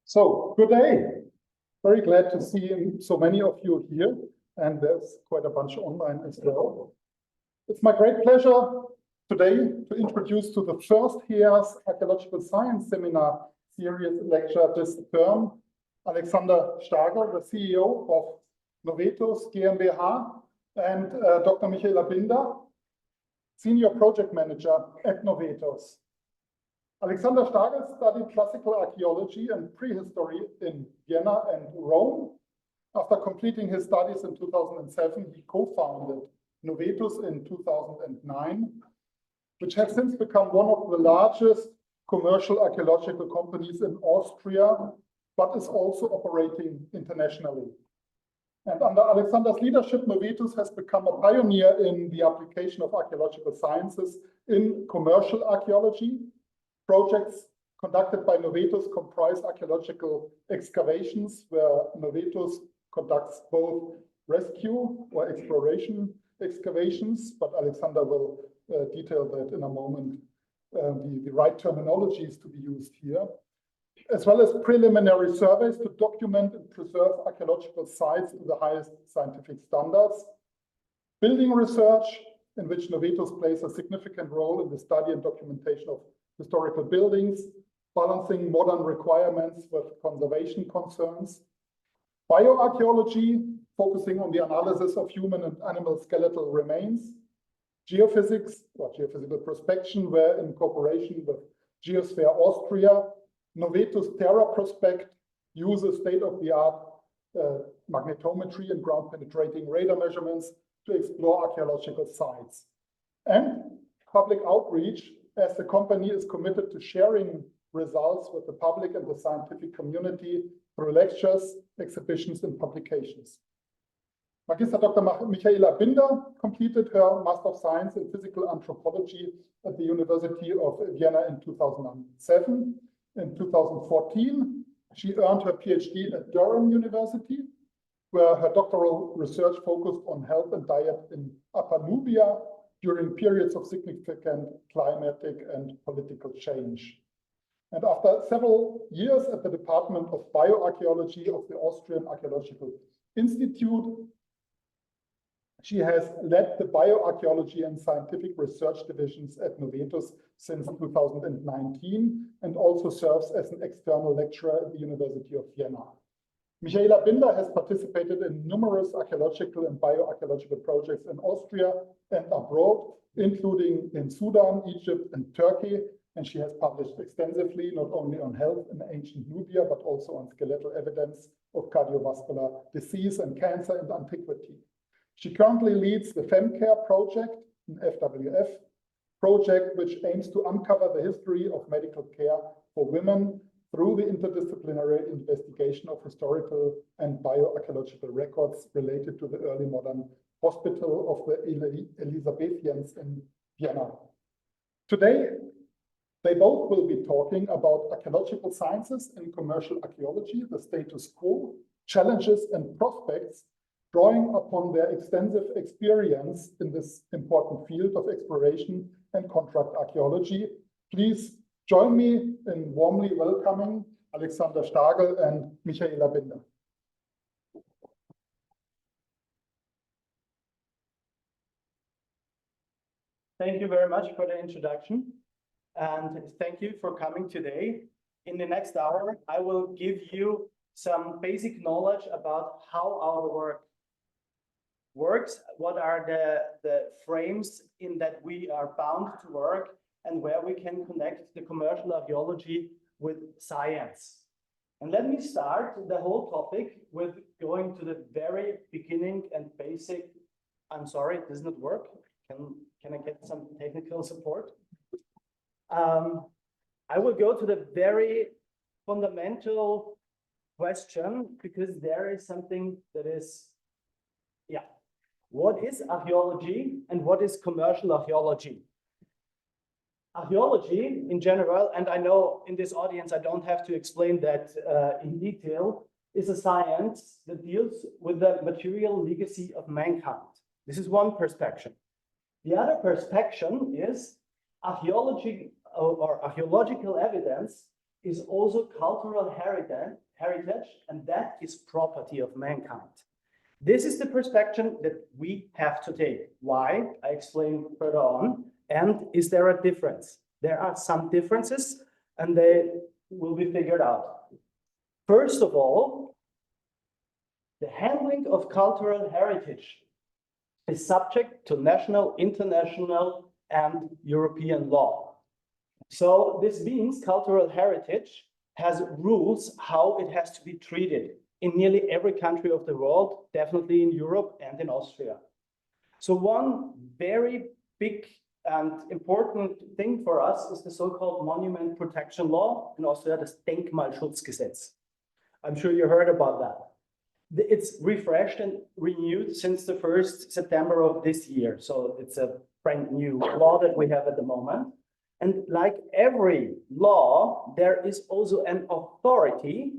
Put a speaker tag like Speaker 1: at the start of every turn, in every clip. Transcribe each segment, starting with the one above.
Speaker 1: So, good day. Very glad to see so many of you here, and there's quite a bunch online as well. It's my great pleasure today to introduce to the first HEAS Archaeological Science Seminar Series lecture this term, Alexander Stagl, the CEO of Novetus GmbH, and Dr. Michaela Binder, Senior Project Manager at Novetus. Alexander Stagl studied classical archaeology and prehistory in Vienna and Rome. After completing his studies in 2007, he co-founded Novetus in 2009, which has since become one of the largest commercial archaeological companies in Austria, but is also operating internationally. And under Alexander's leadership, Novetus has become a pioneer in the application of archaeological sciences in commercial archaeology. Projects conducted by Novetus comprise archaeological excavations, where Novetus conducts both rescue or exploration excavations, but Alexander will detail that in a moment, the right terminologies to be used here, as well as preliminary surveys to document and preserve archaeological sites to the highest scientific standards, building research, in which Novetus plays a significant role in the study and documentation of historical buildings, balancing modern requirements with conservation concerns, bioarchaeology, focusing on the analysis of human and animal skeletal remains, geophysics or geophysical prospection, where in cooperation with Geosphere Austria, Novetus Terra Prospect uses state-of-the-art magnetometry and ground-penetrating radar measurements to explore archaeological sites, and public outreach, as the company is committed to sharing results with the public and the scientific community through lectures, exhibitions, and publications. Magister Dr. Michaela Binder completed her Master of Science in Physical Anthropology at the University of Vienna in 2007. In 2014, she earned her PhD at Durham University, where her doctoral research focused on health and diet in Upper Nubia during periods of significant climatic and political change. And after several years at the Department of Bioarchaeology of the Austrian Archaeological Institute, she has led the bioarchaeology and scientific research divisions at Novetus since 2019, and also serves as an external lecturer at the University of Vienna. Michaela Binder has participated in numerous archaeological and bioarchaeological projects in Austria and abroad, including in Sudan, Egypt, and Turkey, and she has published extensively not only on health in ancient Nubia, but also on skeletal evidence of cardiovascular disease and cancer in antiquity. She currently leads the FemCare project, an FWF project, which aims to uncover the history of medical care for women through the interdisciplinary investigation of historical and bioarchaeological records related to the early modern hospital of the Elizabethans in Vienna. Today, they both will be talking about archaeological sciences and commercial archaeology, the status quo, challenges and prospects, drawing upon their extensive experience in this important field of exploration and contract archaeology. Please join me in warmly welcoming Alexander Stagl and Michaela Binder.
Speaker 2: Thank you very much for the introduction, and thank you for coming today. In the next hour, I will give you some basic knowledge about how our work works, what are the frames in that we are bound to work, and where we can connect the commercial archaeology with science. And let me start the whole topic with going to the very beginning and basic. I'm sorry, it does not work. Can I get some technical support? I will go to the very fundamental question, because there is something that is, what is archaeology and what is commercial archaeology? Archaeology in general, and I know in this audience I don't have to explain that in detail, is a science that deals with the material legacy of mankind. This is one perspective. The other perspective is archaeology or archaeological evidence is also cultural heritage, and that is property of mankind. This is the perspective that we have to take. Why? I explain further on. And is there a difference? There are some differences, and they will be figured out. First of all, the handling of cultural heritage is subject to national, international, and European law. So this means cultural heritage has rules how it has to be treated in nearly every country of the world, definitely in Europe and in Austria. So one very big and important thing for us is the so-called monument protection law, in Austria, das Denkmalschutzgesetz. I'm sure you heard about that. It's refreshed and renewed since the 1st September of this year. So it's a brand new law that we have at the moment. And like every law, there is also an authority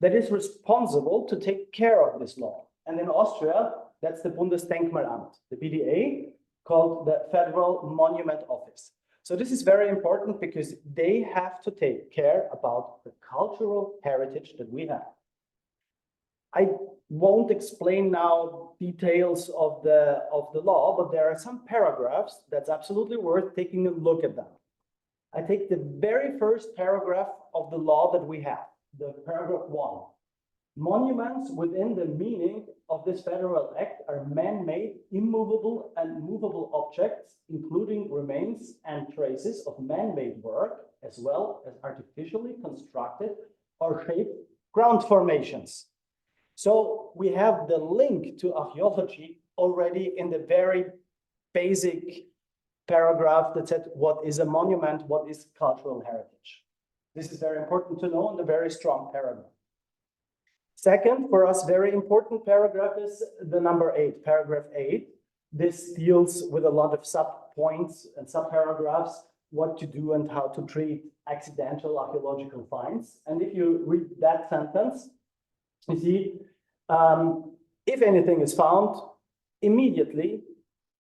Speaker 2: that is responsible to take care of this law. And in Austria, that's the Bundesdenkmalamt, the BDA, called the Federal Monument Office. So this is very important because they have to take care about the cultural heritage that we have. I won't explain now details of the law, but there are some paragraphs that's absolutely worth taking a look at them. I take the very first paragraph of the law that we have, the paragraph 1. Monuments within the meaning of this federal act are man-made, immovable and movable objects, including remains and traces of man-made work, as well as artificially constructed or shaped ground formations. So we have the link to archaeology already in the very basic paragraph that said what is a monument, what is cultural heritage. This is very important to know in the very strong paragraph. Second, for us, very important paragraph is the number 8, paragraph 8. This deals with a lot of sub-points and sub-paragraphs, what to do and how to treat accidental archaeological finds. And if you read that sentence, you see, if anything is found, immediately,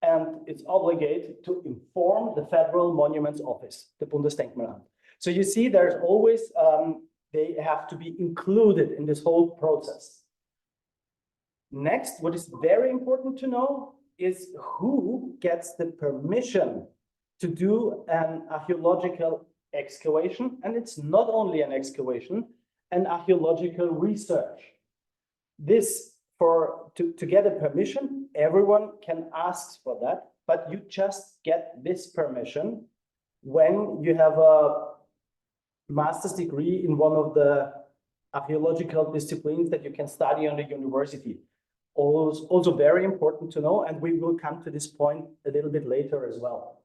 Speaker 2: and it's obligated to inform the Federal Monuments Office, the Bundesdenkmalamt. So you see, there's always, they have to be included in this whole process. Next, what is very important to know is who gets the permission to do an archaeological excavation. And it's not only an excavation, an archaeological research. This, to get a permission, everyone can ask for that, but you just get this permission when you have a master's degree in one of the archaeological disciplines that you can study on the university. Also very important to know, and we will come to this point a little bit later as well.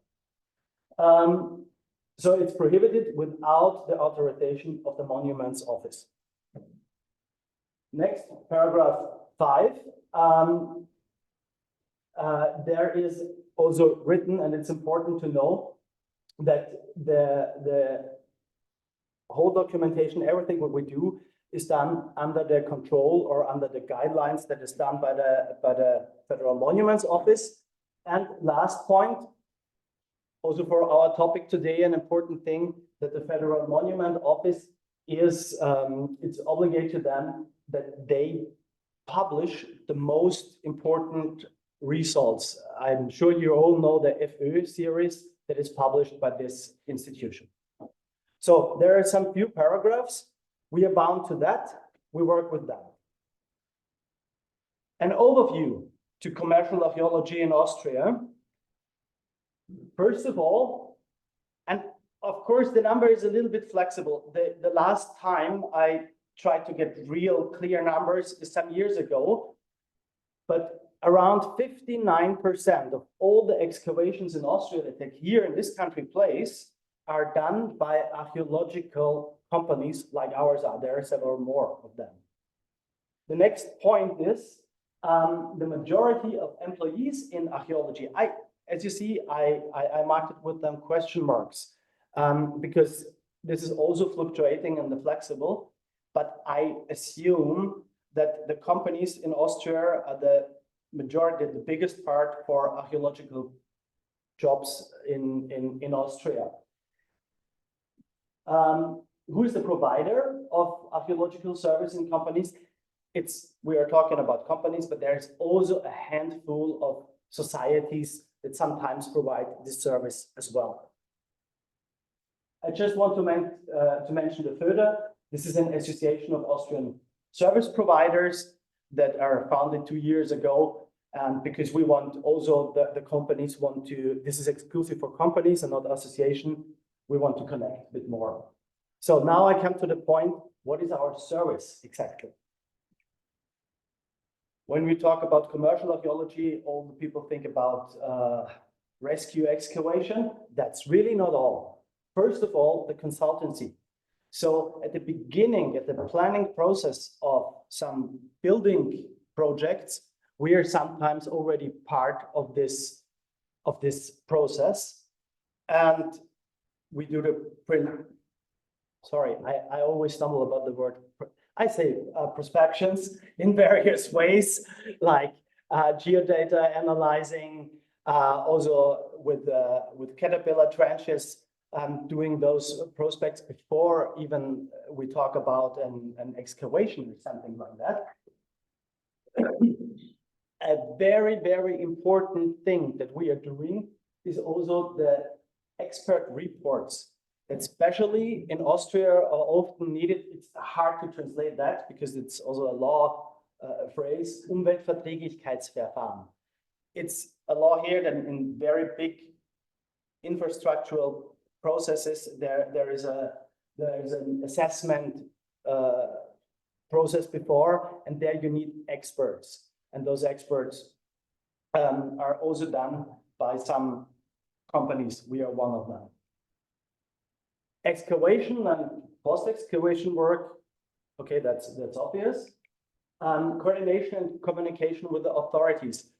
Speaker 2: So it's prohibited without the authorization of the Monuments Office. Next, paragraph 5. There is also written, and it's important to know that the whole documentation, everything what we do is done under the control or under the guidelines that is done by the Federal Monuments Office. And last point, also for our topic today, an important thing that the Federal Monument Office is, it's obligated to them that they publish the most important results. I'm sure you all know the FÖ series that is published by this institution. So there are some few paragraphs. We are bound to that. We work with them. An overview to commercial archaeology in Austria. First of all, and of course the number is a little bit flexible. The last time I tried to get real clear numbers is some years ago, but around 59% of all the excavations in Austria that take here in this country place are done by archaeological companies like ours are. There are several more of them. The next point is the majority of employees in archaeology. As you see, I marked it with them question marks because this is also fluctuating and flexible, but I assume that the companies in Austria are the majority, the biggest part for archaeological jobs in Austria. who is the provider of archaeological service in companies? We are talking about companies, but there's also a handful of societies that sometimes provide this service as well. I just want to mention the further. This is an association of Austrian service providers that are founded 2 years ago. And because we want also the companies want to, this is exclusive for companies and not association, we want to connect a bit more. So now I come to the point, what is our service exactly? When we talk about commercial archaeology, all the people think about rescue excavation. That's really not all. First of all, the consultancy. So at the beginning, at the planning process of some building projects, we are sometimes already part of this process. And we do the sorry, I always stumble about the word. I say prospections in various ways, like geodata analyzing, also with caterpillar trenches, doing those prospects before even we talk about an excavation or something like that. A very, very important thing that we are doing is also the expert reports. Especially in Austria are often needed. It's hard to translate that because it's also a law phrase, Umweltverträglichkeitsverfahren. It's a law here that in very big infrastructural processes, there is an assessment process before, and there you need experts. And those experts are also done by some companies. We are one of them. Excavation and post-excavation work, okay, that's obvious. Coordination and communication with the authorities.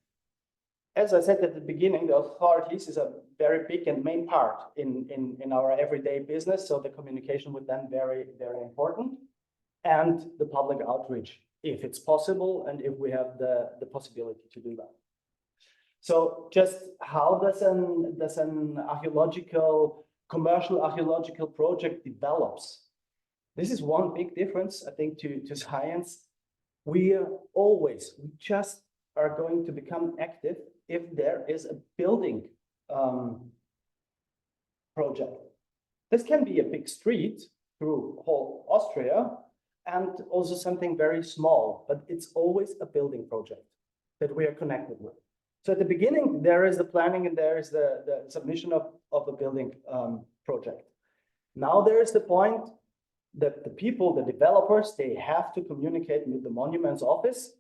Speaker 2: As I said at the beginning, the authorities is a very big and main part in our everyday business, so the communication with them very, very important. And the public outreach, if it's possible, and if we have the possibility to do that. So just how does an commercial archaeological project develops? This is one big difference, I think, to science. We just are going to become active if there is a building project. This can be a big street through whole Austria and also something very small, but it's always a building project that we are connected with. So at the beginning, there is the planning and there is the submission of the building project. Now there is the point that the people, the developers, they have to communicate with the monuments office.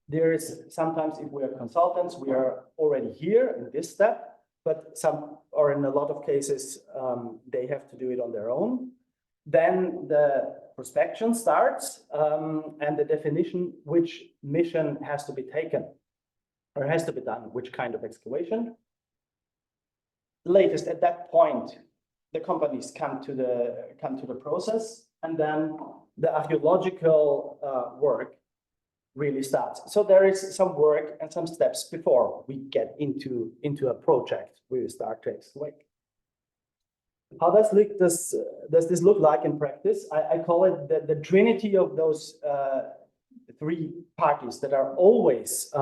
Speaker 2: There is sometimes, if we are consultants, we are already here in this step, but some, or in a lot of cases, they have to do it on their own. Then the prospection starts and the definition which mission has to be taken or has to be done, which kind of excavation. Latest at that point, the companies come to the process, and then the archaeological work really starts. So there is some work and some steps before we get into a project. We start to excavate. How does this look like in practice? I call it the trinity of those three parties that are always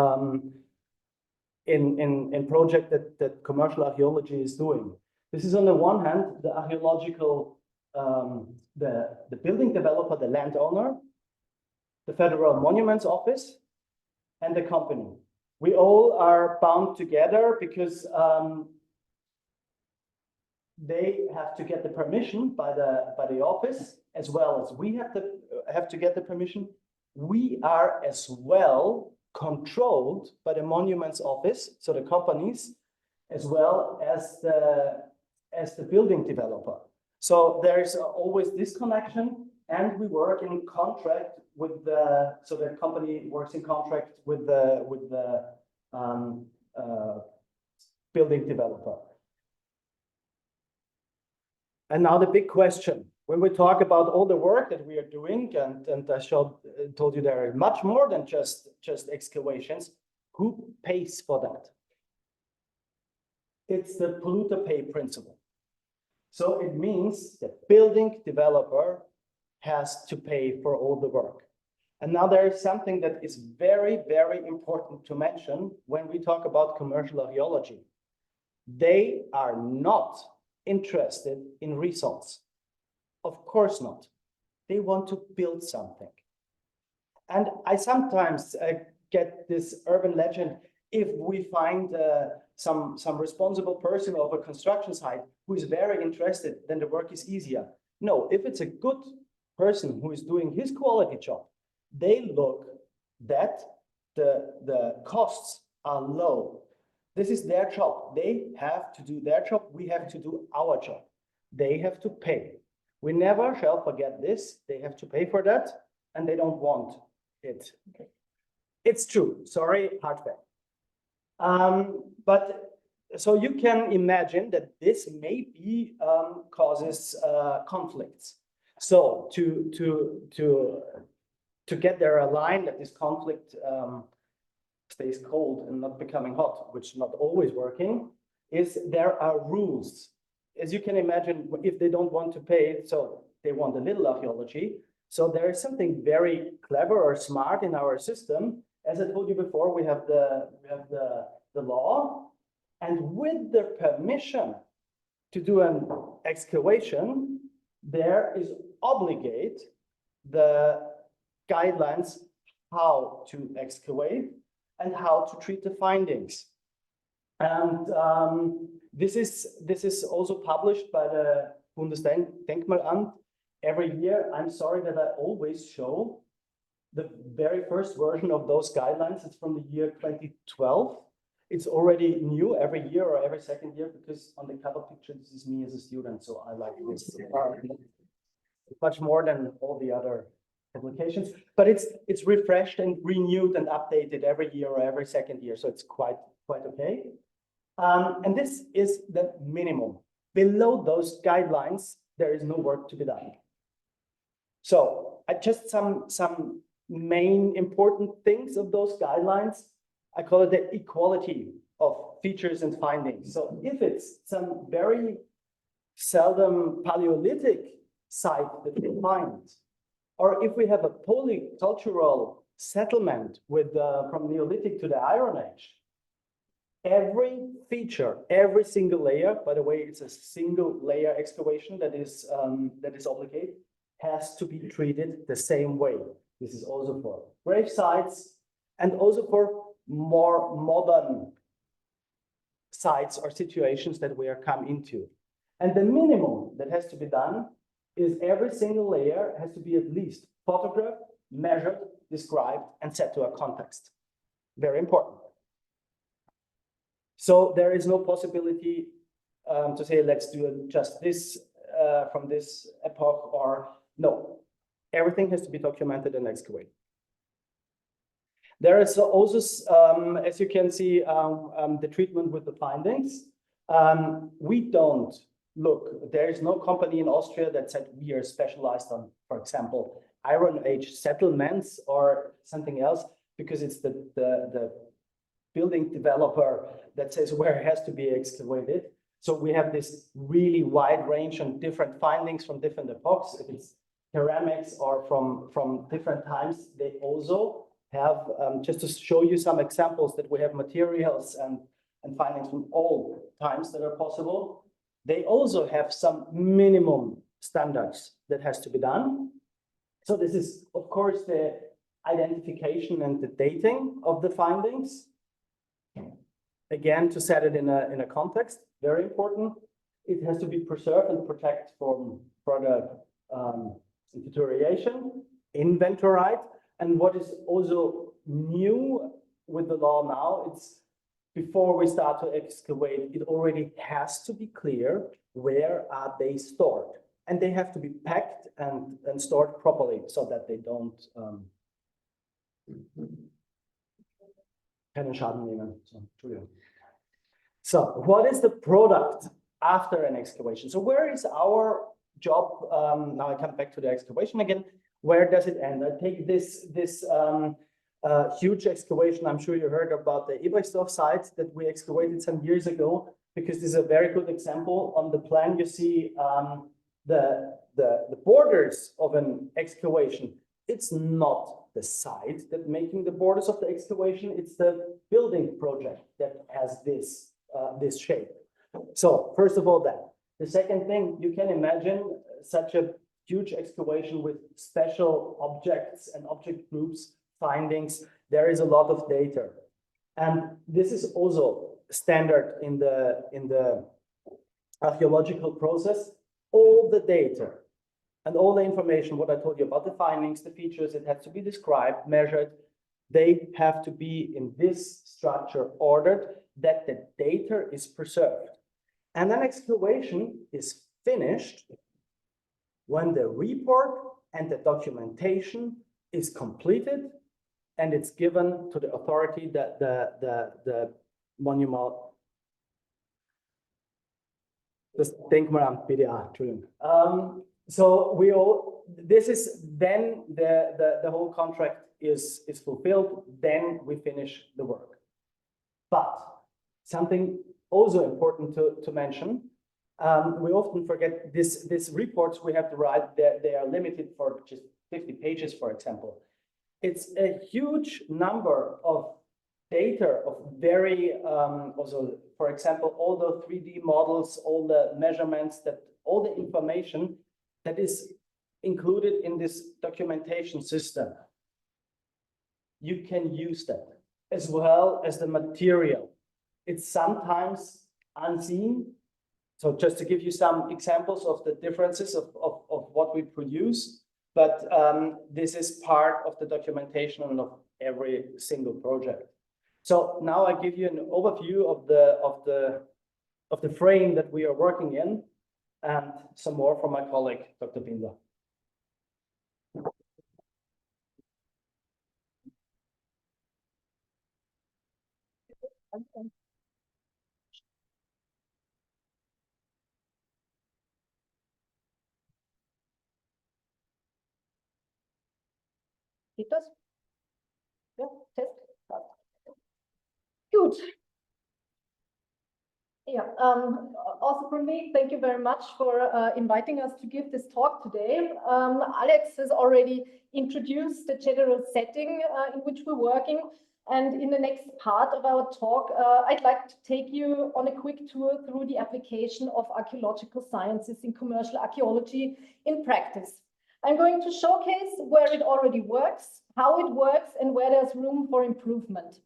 Speaker 2: in project that commercial archaeology is doing. This is on the one hand, the archaeological, the building developer, the landowner, the Federal Monuments Office, and the company. We all are bound together because they have to get the permission by the office, as well as we have to get the permission. We are as well controlled by the Monuments Office, so the companies, as well as the building developer. So there is always this connection, and we work in contract with so the company works in contract with the building developer. And now the big question, when we talk about all the work that we are doing, and I told you there are much more than just excavations, who pays for that? It's the polluter pay principle. So it means the building developer has to pay for all the work. And now there is something that is very, very important to mention when we talk about commercial archaeology. They are not interested in results. Of course not. They want to build something. And I sometimes get this urban legend, if we find some responsible person of a construction site who is very interested, then the work is easier. No, if it's a good person who is doing his quality job, they look that the costs are low. This is their job. They have to do their job. We have to do our job. They have to pay. We never shall forget this. They have to pay for that, and they don't want it. Okay. It's true. Sorry, hard fact. But so you can imagine that this maybe causes conflicts. So to get there a line that this conflict stays cold and not becoming hot, which is not always working, is there are rules. As you can imagine, if they don't want to pay, so they want a little archaeology. So there is something very clever or smart in our system. As I told you before, we have the law, and with the permission to do an excavation, there is obligate the guidelines how to excavate and how to treat the findings. And this is also published by the Bundesdenkmalamt every year. I'm sorry that I always show the very first version of those guidelines. It's from the year 2012. It's already new every year or every second year, because on the cover picture, this is me as a student. So I like this much more than all the other publications, but it's refreshed and renewed and updated every year or every second year. So it's quite okay. And this is the minimum. Below those guidelines, there is no work to be done. So just some main important things of those guidelines. I call it the equality of features and findings. So if it's some very seldom Paleolithic site that we find, or if we have a polycultural settlement with from Neolithic to the Iron Age, every feature, every single layer, by the way, it's a single layer excavation that is obligate, has to be treated the same way. This is also for grave sites and also for more modern sites or situations that we are come into. And the minimum that has to be done is every single layer has to be at least photographed, measured, described, and set to a context. Very important. So there is no possibility to say, let's do just this from this epoch, or no. Everything has to be documented and excavated. There is also, as you can see, the treatment with the findings. We don't look, there is no company in Austria that said we are specialized on, for example, Iron Age settlements or something else, because it's the building developer that says where it has to be excavated. So we have this really wide range on different findings from different epochs. If it's ceramics or from different times, they also have, just to show you some examples, that we have materials and findings from all times that are possible. They also have some minimum standards that has to be done. So this is, of course, the identification and the dating of the findings. Again, to set it in a context, very important. It has to be preserved and protected from further deterioration, inventoried. And what is also new with the law now, it's before we start to excavate, it already has to be clear where are they stored. And they have to be packed and stored properly so that they don't keinen Schaden nehmen. So what is the product after an excavation? So where is our job? Now I come back to the excavation again. Where does it end? I take this huge excavation. I'm sure you heard about the Ebrechtsdorf site that we excavated some years ago, because this is a very good example. On the plan, you see the borders of an excavation, it's not the site that making the borders of the excavation, it's the building project that has this, this shape. So first of all that. The second thing, you can imagine such a huge excavation with special objects and object groups, findings. There is a lot of data. And this is also standard in the archaeological process. All the data and all the information, what I told you about the findings, the features, it has to be described, measured. They have to be in this structure ordered that the data is preserved. And an excavation is finished when the report and the documentation is completed and it's given to the authority that the monument, das Denkmalamt BDA, Entschuldigung. So we all, this is then the whole contract is fulfilled, then we finish the work. But something also important to mention, we often forget these reports we have to write, they are limited for just 50 pages, for example. It's a huge number of data of very, also, for example, all the 3D models, all the measurements, that all the information that is included in this documentation system. You can use that as well as the material. It's sometimes unseen. So just to give you some examples of the differences of what we produce, but this is part of the documentation of every single project. So now I give you an overview of the frame that we are working in, and some more from my colleague, Dr. Binder.
Speaker 3: Geht das? Ja, Test. Good. Yeah, also from me, thank you very much for inviting us to give this talk today. Alex has already introduced the general setting in which we're working. And in the next part of our talk, I'd like to take you on a quick tour through the application of archaeological sciences in commercial archaeology in practice. I'm going to showcase where it already works, how it works, and where there's room for improvement.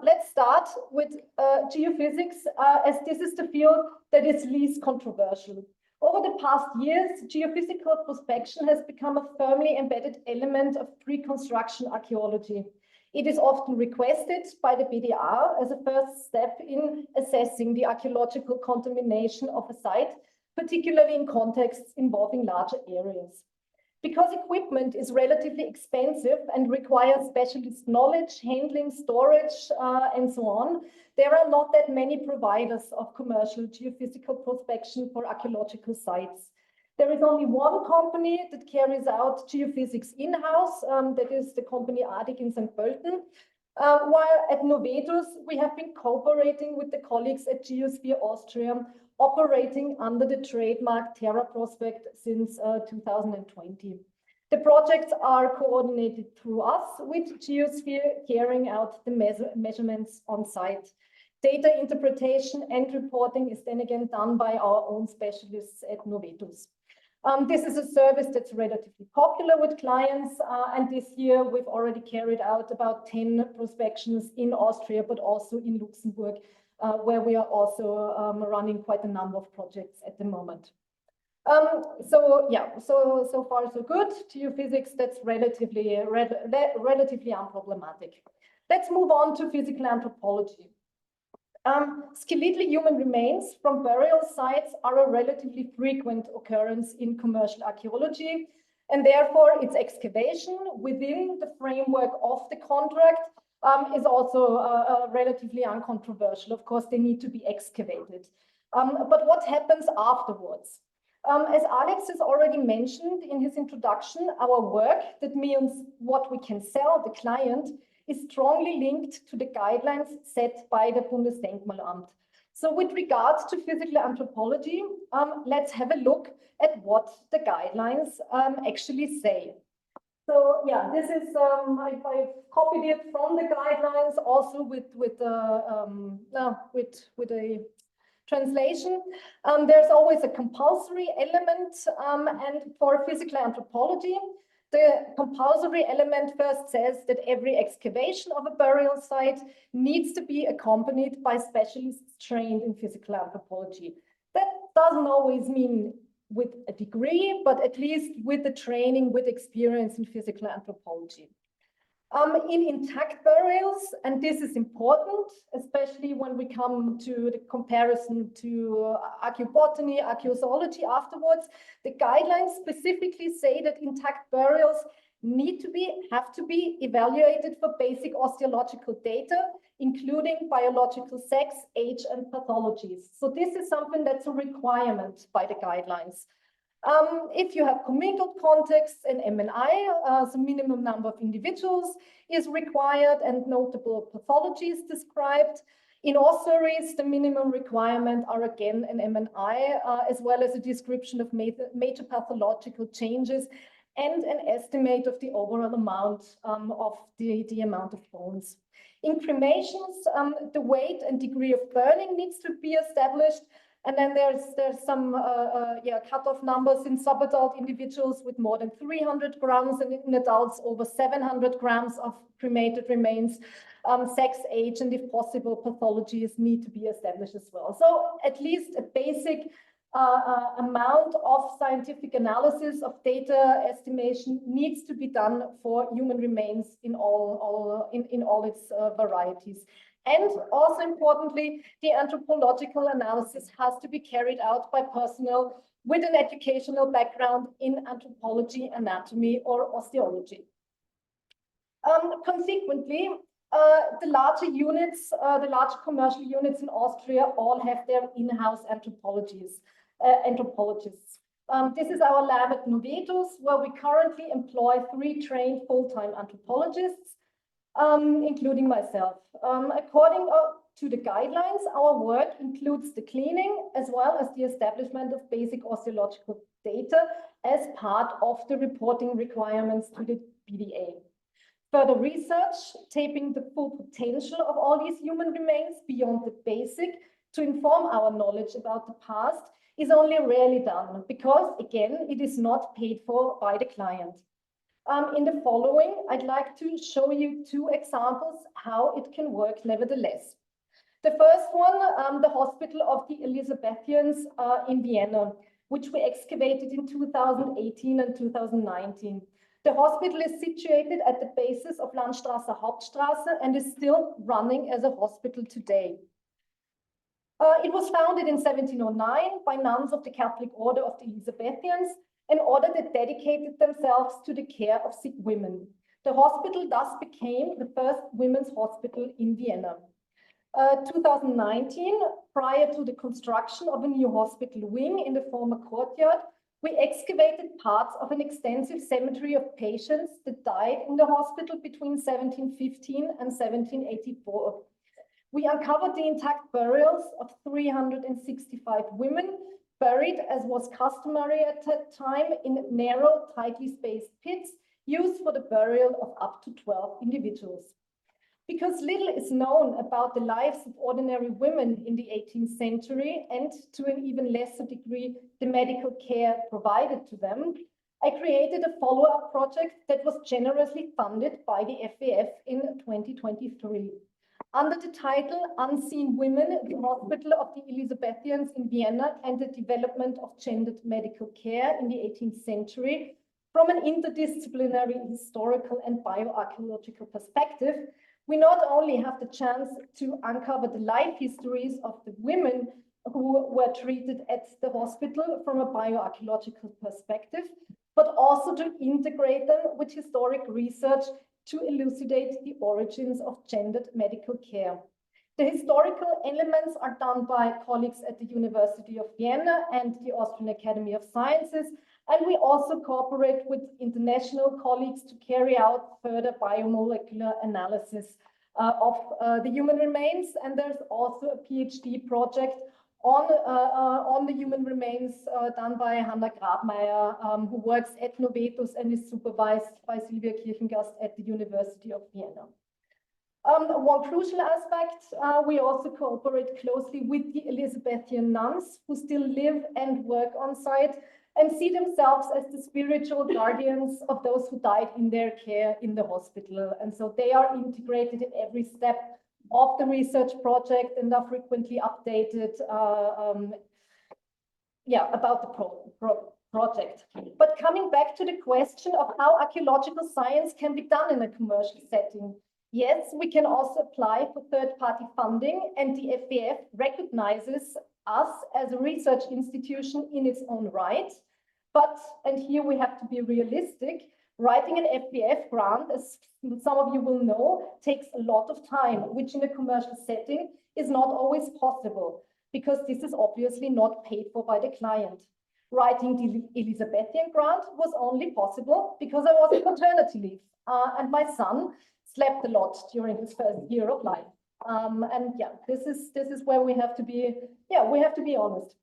Speaker 3: Let's start with geophysics, as this is the field that is least controversial. Over the past years, geophysical prospection has become a firmly embedded element of pre-construction archaeology. It is often requested by the BDR as a first step in assessing the archaeological contamination of a site, particularly in contexts involving larger areas. Because equipment is relatively expensive and requires specialist knowledge, handling, storage, and so on, there are not that many providers of commercial geophysical prospection for archaeological sites. There is only one company that carries out geophysics in-house, that is the company ADIC in St. Pölten. While at Novetus, we have been cooperating with the colleagues at Geosphere Austria, operating under the trademark Terra Prospect since 2020. The projects are coordinated through us, with Geosphere carrying out the measurements on site. Data interpretation and reporting is then again done by our own specialists at Novetus. This is a service that's relatively popular with clients, and this year we've already carried out about 10 prospections in Austria, but also in Luxembourg, where we are also running quite a number of projects at the moment. So far so good. Geophysics, that's relatively unproblematic. Let's move on to physical anthropology. Skeletal human remains from burial sites are a relatively frequent occurrence in commercial archaeology, and therefore its excavation within the framework of the contract is also relatively uncontroversial. Of course, they need to be excavated. But what happens afterwards? As Alex has already mentioned in his introduction, our work, that means what we can sell the client, is strongly linked to the guidelines set by the Bundesdenkmalamt. So with regards to physical anthropology, let's have a look at what the guidelines actually say. So yeah, this is, I've copied it from the guidelines, also with a translation. There's always a compulsory element, and for physical anthropology, the compulsory element first says that every excavation of a burial site needs to be accompanied by specialists trained in physical anthropology. That doesn't always mean with a degree, but at least with the training, with experience in physical anthropology. In intact burials, and this is important, especially when we come to the comparison to Archaeobotany, Archaeozoology afterwards, the guidelines specifically say that intact burials have to be evaluated for basic osteological data, including biological sex, age, and pathologies. So this is something that's a requirement by the guidelines. If you have commingled contexts and MNI, the minimum number of individuals is required and notable pathologies described. In ossuaries, the minimum requirement are again an MNI, as well as a description of major pathological changes and an estimate of the overall amount of the amount of bones. In cremations, the weight and degree of burning needs to be established. And then there's some cutoff numbers in subadult individuals with more than 300 grams and in adults over 700 grams of cremated remains. Sex, age, and if possible, pathologies need to be established as well. So at least a basic amount of scientific analysis of data estimation needs to be done for human remains in all its varieties. And also importantly, the anthropological analysis has to be carried out by personnel with an educational background in anthropology, anatomy, or osteology. Consequently, the larger units, the larger commercial units in Austria all have their in-house anthropologists. This is our lab at Novetus, where we currently employ 3 trained full-time anthropologists, including myself. According to the guidelines, our work includes the cleaning as well as the establishment of basic osteological data as part of the reporting requirements to the BDA. Further research, tapping the full potential of all these human remains beyond the basic to inform our knowledge about the past is only rarely done because, again, it is not paid for by the client. In the following, I'd like to show you 2 examples how it can work nevertheless. The first one, the Hospital of the Elizabethans in Vienna, which we excavated in 2018 and 2019. The hospital is situated at the basis of Landstraße Hauptstraße and is still running as a hospital today. It was founded in 1709 by nuns of the Catholic Order of the Elizabethans, an order that dedicated themselves to the care of sick women. The hospital thus became the first women's hospital in Vienna. 2019, prior to the construction of a new hospital wing in the former courtyard, we excavated parts of an extensive cemetery of patients that died in the hospital between 1715 and 1784. We uncovered the intact burials of 365 women, buried as was customary at that time in narrow, tightly spaced pits used for the burial of up to 12 individuals. Because little is known about the lives of ordinary women in the 18th century and to an even lesser degree the medical care provided to them, I created a follow-up project that was generously funded by the FAF in 2023. Under the title Unseen Women, the Hospital of the Elizabethans in Vienna and the Development of Gendered Medical Care in the 18th Century, from an interdisciplinary historical and bioarchaeological perspective, we not only have the chance to uncover the life histories of the women who were treated at the hospital from a bioarchaeological perspective, but also to integrate them with historic research to elucidate the origins of gendered medical care. The historical elements are done by colleagues at the University of Vienna and the Austrian Academy of Sciences, and we also cooperate with international colleagues to carry out further biomolecular analysis of the human remains. And there's also a PhD project on the human remains done by Hanna Grabmeier, who works at Novetus and is supervised by Sylvia Kirchengast at the University of Vienna. One crucial aspect, we also cooperate closely with the Elizabethan nuns who still live and work on site and see themselves as the spiritual guardians of those who died in their care in the hospital. And so they are integrated in every step of the research project and are frequently updated about the project. But coming back to the question of how archaeological science can be done in a commercial setting, yes, we can also apply for third-party funding, and the FVF recognizes us as a research institution in its own right. But, and here we have to be realistic, writing an FVF grant, as some of you will know, takes a lot of time, which in a commercial setting is not always possible, because this is obviously not paid for by the client. Writing the Elizabethan grant was only possible because I was on maternity leave, and my son slept a lot during his first year of life. And yeah, this is where we have to be, we have to be honest.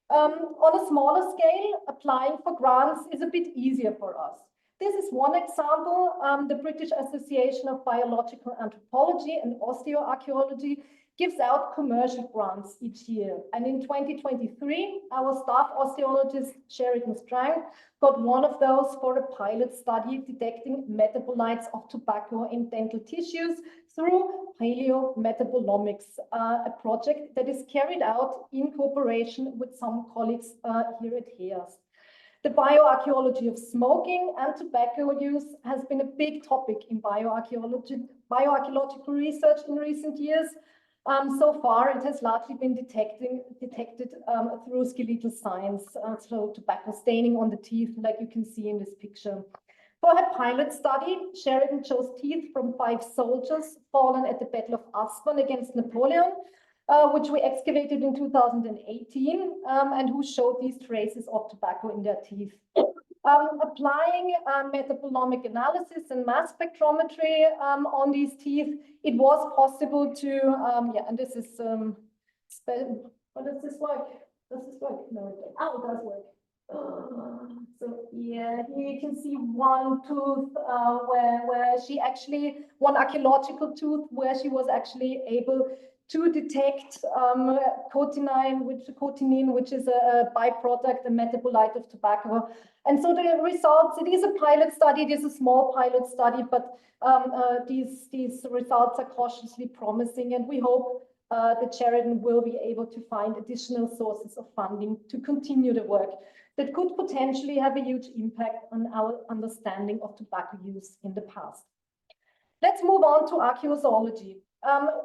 Speaker 3: On a smaller scale, applying for grants is a bit easier for us. This is one example. The British Association of Biological Anthropology and Osteoarchaeology gives out commercial grants each year. And in 2023, our staff osteologist, Sheridan Strang, got one of those for a pilot study detecting metabolites of tobacco in dental tissues through paleometabolomics, a project that is carried out in cooperation with some colleagues here at HEAS. The bioarchaeology of smoking and tobacco use has been a big topic in bioarchaeological research in recent years. So far, it has largely been detected through skeletal signs, so tobacco staining on the teeth, like you can see in this picture. For her pilot study, Sheridan chose teeth from 5 soldiers fallen at the Battle of Aspern against Napoleon, which we excavated in 2018, and who showed these traces of tobacco in their teeth. Applying metabolomic analysis and mass spectrometry on these teeth, it was possible to, and this is, what does this work? Does this work? No, it doesn't. Oh, it does work. So yeah, here you can see one tooth where she actually, one archaeological tooth where she was actually able to detect cotinine, which is a byproduct, a metabolite of tobacco. And so the results, it is a pilot study, it is a small pilot study, but these results are cautiously promising, and we hope that Sheridan will be able to find additional sources of funding to continue the work that could potentially have a huge impact on our understanding of tobacco use in the past. Let's move on to archaeozoology.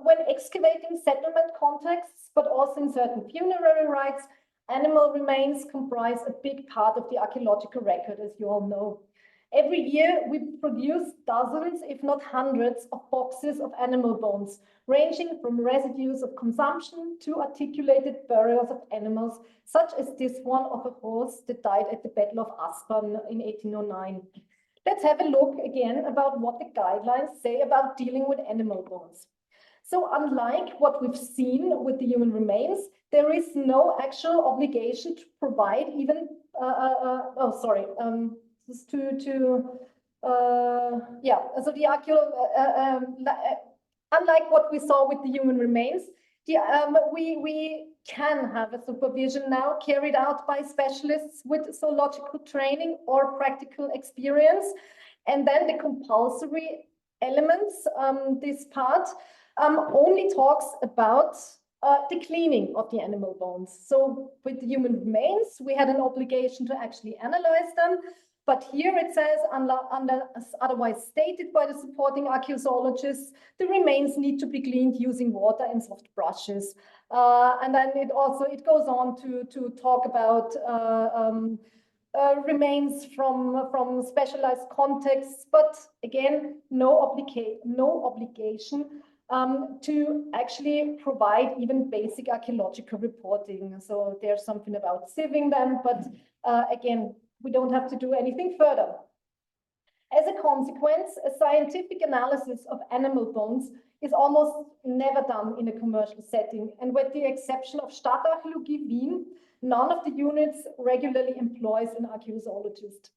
Speaker 3: When excavating settlement contexts, but also in certain funerary rites, animal remains comprise a big part of the archaeological record, as you all know. Every year, we produce dozens, if not hundreds, of boxes of animal bones, ranging from residues of consumption to articulated burials of animals, such as this one of a horse that died at the Battle of Aspern in 1809. Let's have a look again about what the guidelines say about dealing with animal bones. So unlike what we've seen with the human remains, there is no actual obligation to provide even, so the unlike what we saw with the human remains, we can have a supervision now carried out by specialists with zoological training or practical experience. And then the compulsory elements, this part, only talks about the cleaning of the animal bones. So with the human remains, we had an obligation to actually analyze them. But here it says, as otherwise stated by the supporting archaeozoologists, the remains need to be cleaned using water and soft brushes. And then it goes on to talk about remains from specialized contexts, but again, no obligation to actually provide even basic archaeological reporting. So there's something about sieving them, but again, we don't have to do anything further. As a consequence, a scientific analysis of animal bones is almost never done in a commercial setting, and with the exception of Stadtarchäologie Wien, none of the units regularly employs an archaeozoologist.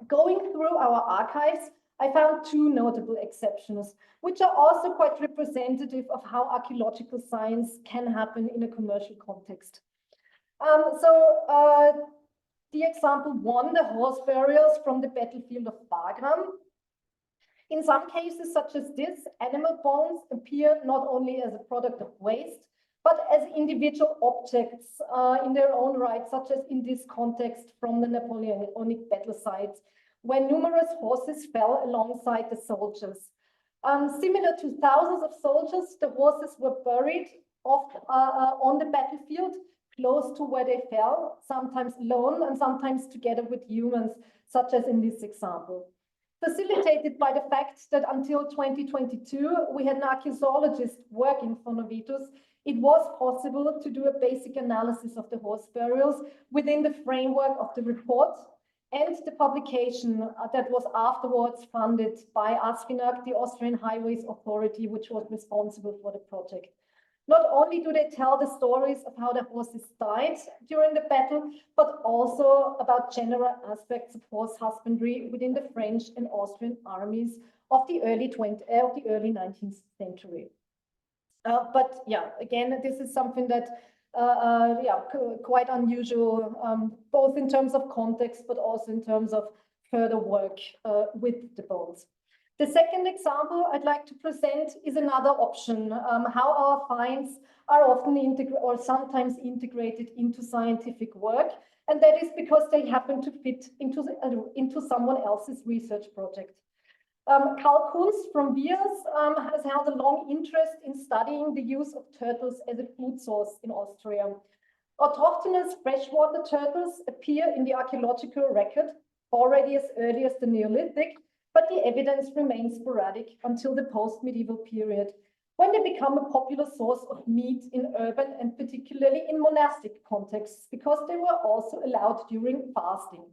Speaker 3: Going through our archives, I found two notable exceptions, which are also quite representative of how archaeological science can happen in a commercial context. The example one, the horse burials from the battlefield of Wagram. In some cases, such as this, animal bones appear not only as a product of waste, but as individual objects in their own right, such as in this context from the Napoleonic battle sites, where numerous horses fell alongside the soldiers. Similar to thousands of soldiers, the horses were buried on the battlefield, close to where they fell, sometimes alone and sometimes together with humans, such as in this example. Facilitated by the fact that until 2022, we had an archaeozoologist working for Novitus, it was possible to do a basic analysis of the horse burials within the framework of the report and the publication that was afterwards funded by ASFINAG, the Austrian Highways Authority, which was responsible for the project. Not only do they tell the stories of how the horses died during the battle, but also about general aspects of horse husbandry within the French and Austrian armies of the early 19th century. But yeah, again, this is something that quite unusual, both in terms of context, but also in terms of further work with the bones. The second example I'd like to present is another option, how our finds are often sometimes integrated into scientific work, and that is because they happen to fit into someone else's research project. Karl Kunz from WIAS has held a long interest in studying the use of turtles as a food source in Austria. Autochthonous freshwater turtles appear in the archaeological record already as early as the Neolithic, but the evidence remains sporadic until the post-medieval period, when they become a popular source of meat in urban and particularly in monastic contexts, because they were also allowed during fasting.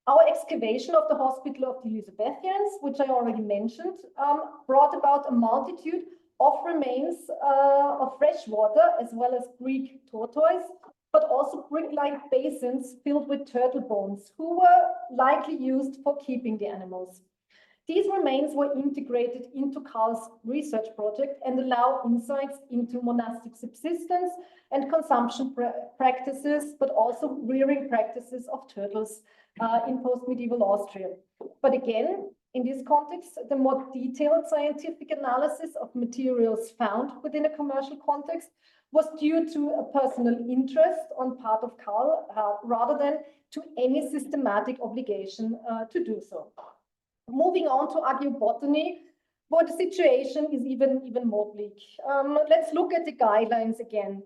Speaker 3: Our excavation of the hospital of the Elizabethans, which I already mentioned, brought about a multitude of remains of fresh water, as well as Greek tortoise, but also brick-like basins filled with turtle bones, who were likely used for keeping the animals. These remains were integrated into Karl's research project and allow insights into monastic subsistence and consumption practices, but also rearing practices of turtles in post-medieval Austria. But again, in this context, the more detailed scientific analysis of materials found within a commercial context was due to a personal interest on part of Karl, rather than to any systematic obligation to do so. Moving on to Archaeobotany, where the situation is even more bleak. Let's look at the guidelines again.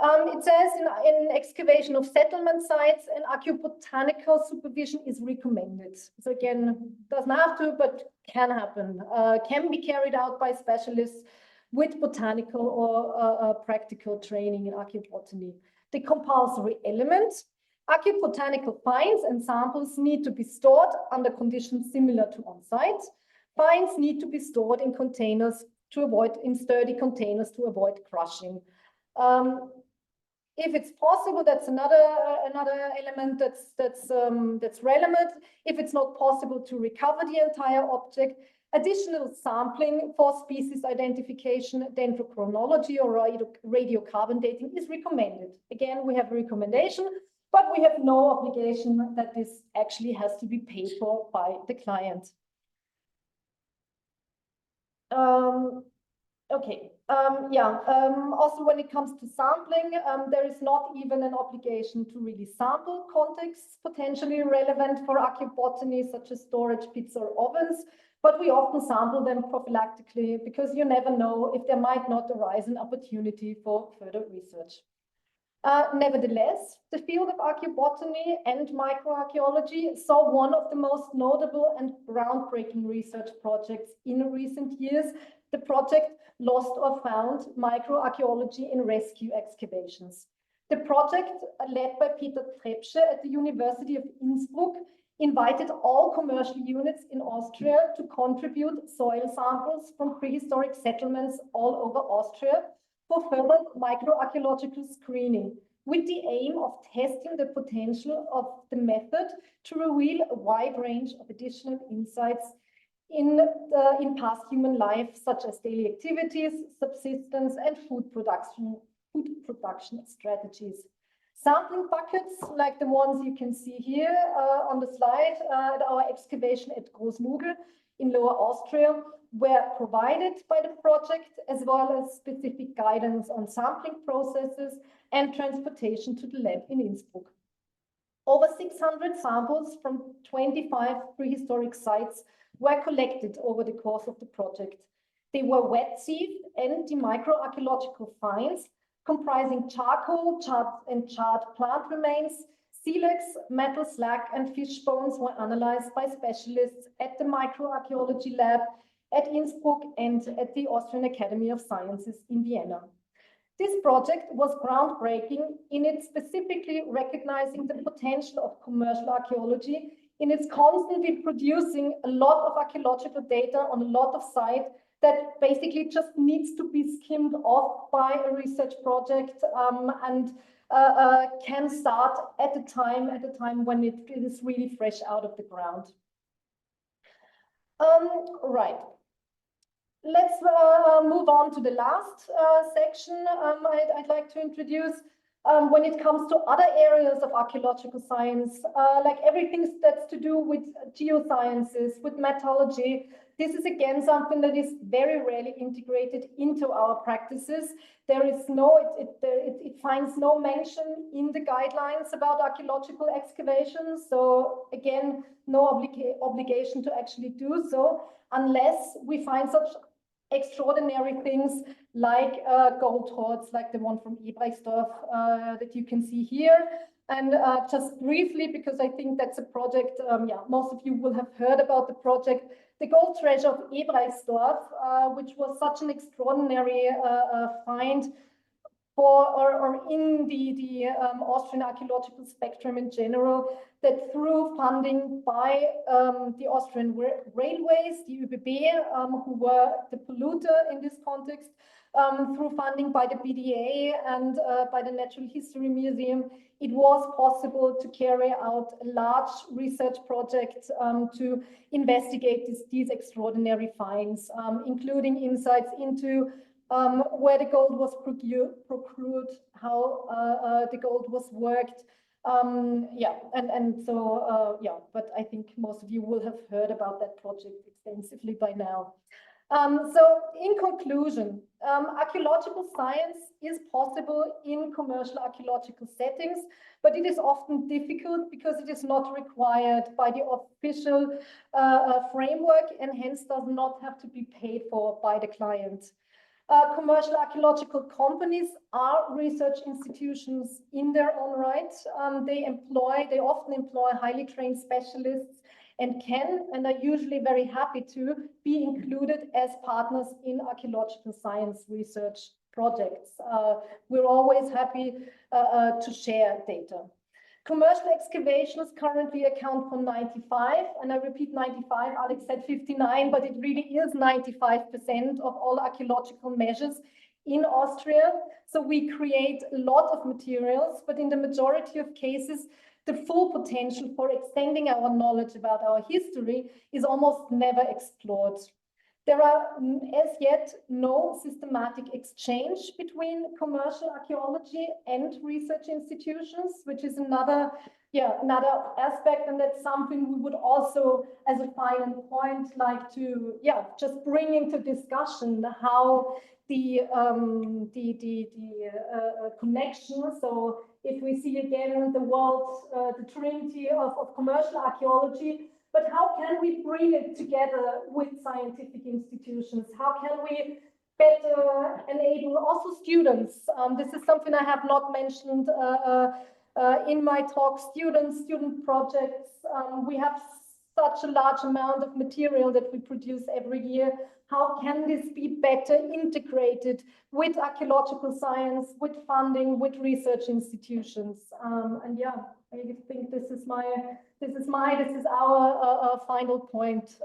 Speaker 3: It says in excavation of settlement sites, an archaeobotanical supervision is recommended. So again, doesn't have to, but can happen. Can be carried out by specialists with botanical or practical training in archaeobotany. The compulsory element: archaeobotanical finds and samples need to be stored under conditions similar to on-site. Finds need to be stored in containers in sturdy containers to avoid crushing. If it's possible, that's another element that's relevant. If it's not possible to recover the entire object, additional sampling for species identification, dendrochronology, or radiocarbon dating is recommended. Again, we have a recommendation, but we have no obligation that this actually has to be paid for by the client. Also, when it comes to sampling, there is not even an obligation to really sample contexts potentially relevant for archaeobotany, such as storage pits or ovens, but we often sample them prophylactically because you never know if there might not arise an opportunity for further research. Nevertheless, the field of archaeobotany and microarchaeology saw one of the most notable and groundbreaking research projects in recent years, the project Lost or Found Microarchaeology in Rescue Excavations. The project, led by Peter Trebsche at the University of Innsbruck, invited all commercial units in Austria to contribute soil samples from prehistoric settlements all over Austria for further microarchaeological screening, with the aim of testing the potential of the method to reveal a wide range of additional insights in past human life, such as daily activities, subsistence, and food production strategies. Sampling buckets, like the ones you can see here on the slide at our excavation at Großnugel in Lower Austria, were provided by the project, as well as specific guidance on sampling processes and transportation to the lab in Innsbruck. Over 600 samples from 25 prehistoric sites were collected over the course of the project. They were wet sieved and the microarchaeological finds, comprising charcoal, charred plant remains, silex, metal slag, and fish bones, were analyzed by specialists at the microarchaeology lab at Innsbruck and at the Austrian Academy of Sciences in Vienna. This project was groundbreaking in its specifically recognizing the potential of commercial archaeology, in its constantly producing a lot of archaeological data on a lot of sites that basically just needs to be skimmed off by a research project and can start at the time when it is really fresh out of the ground. Right. Let's move on to the last section I'd like to introduce. When it comes to other areas of archaeological science, like everything that's to do with geosciences, with metallurgy, this is again something that is very rarely integrated into our practices. There is it finds no mention in the guidelines about archaeological excavations. So again, no obligation to actually do so, unless we find such extraordinary things like gold hoards, like the one from Ebrechtsdorf that you can see here. And just briefly, because I think that's a project, most of you will have heard about the project, the gold treasure of Ebrechtsdorf, which was such an extraordinary find or in the Austrian archaeological spectrum in general, that through funding by the Austrian railways, the ÖBB, who were the polluter in this context, through funding by the BDA and by the Natural History Museum, it was possible to carry out a large research project to investigate these extraordinary finds, including insights into where the gold was procured, how the gold was worked. But I think most of you will have heard about that project extensively by now. So in conclusion, archaeological science is possible in commercial archaeological settings, but it is often difficult because it is not required by the official framework and hence does not have to be paid for by the client. Commercial archaeological companies are research institutions in their own right. They often employ highly trained specialists and can and are usually very happy to be included as partners in archaeological science research projects. We're always happy to share data. Commercial excavations currently account for 95, and I repeat 95, Alex said 59, but it really is 95% of all archaeological measures in Austria. So we create a lot of materials, but in the majority of cases, the full potential for extending our knowledge about our history is almost never explored. There are as yet no systematic exchange between commercial archaeology and research institutions, which is another aspect, and that's something we would also, as a final point, like to just bring into discussion how the connection. So if we see again the world, the trinity of commercial archaeology, but how can we bring it together with scientific institutions? How can we better enable also students? This is something I have not mentioned in my talk. Student projects. We have such a large amount of material that we produce every year. How can this be better integrated with archaeological science, with funding, with research institutions? And yeah, I think this is our final point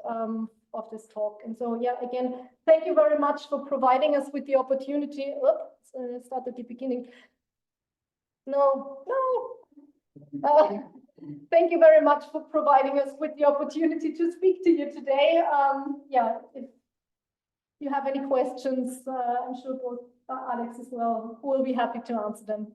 Speaker 3: of this talk. And so, yeah, again, thank you very much for providing us with the opportunity. Oops, start at the beginning. No. Thank you very much for providing us with the opportunity to speak to you today. Yeah, if you have any questions, I'm sure both Alex as well will be happy to answer them.